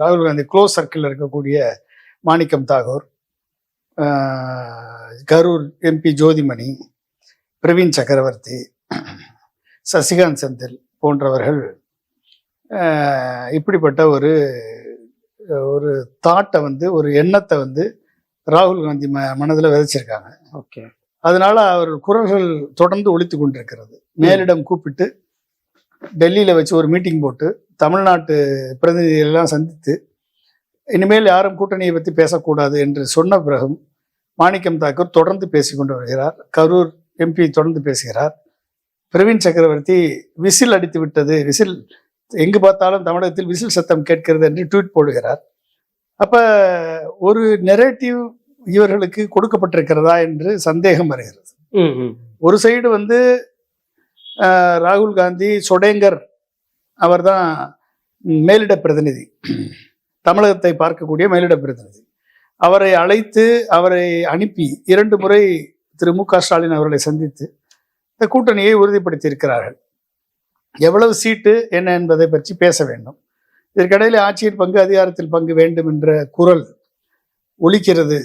ராகுல் காந்தி க்ளோஸ் சர்க்கிளில் இருக்கக்கூடிய மாணிக்கம் தாகூர், கரூர் எம்பி ஜோதிமணி, பிரவீன் சக்கரவர்த்தி, சசிகாந்த் செந்தில் போன்றவர்கள் இப்படிப்பட்ட ஒரு ஒரு தாட்டை ஒரு எண்ணத்தை ராகுல் காந்தி மனதில் விதைச்சிருக்காங்க. ஓகே. அதனால அவர்கள் குரல்கள் தொடர்ந்து ஒலித்து கொண்டிருக்கிறது. மேலிடம் கூப்பிட்டு டெல்லியில் வச்சு ஒரு மீட்டிங் போட்டு தமிழ்நாட்டு பிரதிநிதிகளெல்லாம் சந்தித்து இனிமேல் யாரும் கூட்டணியை பற்றி பேசக்கூடாது என்று சொன்ன பிறகும் மாணிக்கம் தாக்கூர் தொடர்ந்து பேசிக்கொண்டு வருகிறார். கரூர் எம்பி தொடர்ந்து பேசுகிறார். பிரவீன் சக்கரவர்த்தி விசில் அடித்து விட்டது, விசில் எங்கு பார்த்தாலும் தமிழகத்தில் விசில் சத்தம் கேட்கிறது என்று ட்வீட் போடுகிறார். அப்ப ஒரு நெரேட்டிவ் இவர்களுக்கு கொடுக்கப்பட்டிருக்கிறதா என்று சந்தேகம் வருகிறது. ஒரு சைடு ராகுல் காந்தி சொடேங்கர், அவர் தான் மேலிட பிரதிநிதி, தமிழகத்தை பார்க்கக்கூடிய மேலிட பிரதிநிதி, அவரை அழைத்து அவரை அனுப்பி 2 முறை திரு மு க ஸ்டாலின் அவர்களை சந்தித்து இந்த கூட்டணியை உறுதிப்படுத்தி இருக்கிறார்கள். எவ்வளவு சீட்டு என்ன என்பதை பற்றி பேச வேண்டும். இதற்கிடையில் ஆட்சியில் பங்கு, அதிகாரத்தில் பங்கு வேண்டும் என்ற குரல் ஒலிக்கிறது